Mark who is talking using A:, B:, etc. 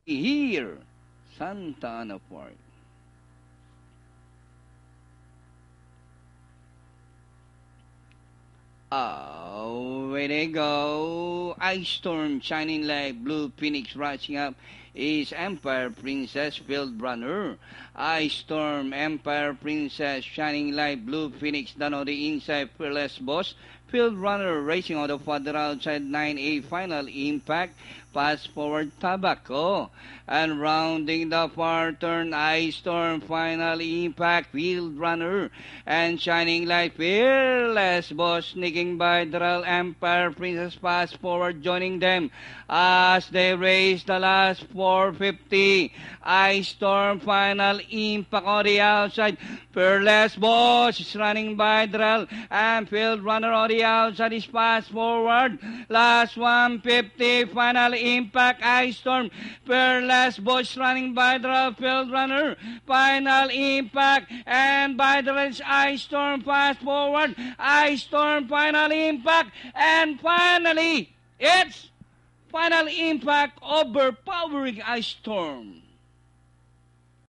A: here, Santa Ana Park. Away they go. Ice Storm shining like blue phoenix rising up is Empire Princess Field Runner. Ice Storm Empire Princess shining like blue phoenix down on the inside fearless boss. Field Runner racing on the further outside 9A final impact. Pass forward Tabaco. And rounding the far turn, Ice Storm final impact. Field Runner and shining light fearless boss sneaking by Drell Empire Princess pass forward joining them as they race the last 450. Ice Storm final impact on the outside. Fearless boss is running by Drell and Field Runner on the outside is pass forward. Last 150 final impact. Ice Storm Fearless boss running by Drell Field Runner. Final impact and by the race Ice Storm fast forward. Ice Storm final impact and finally it's final impact overpowering Ice Storm.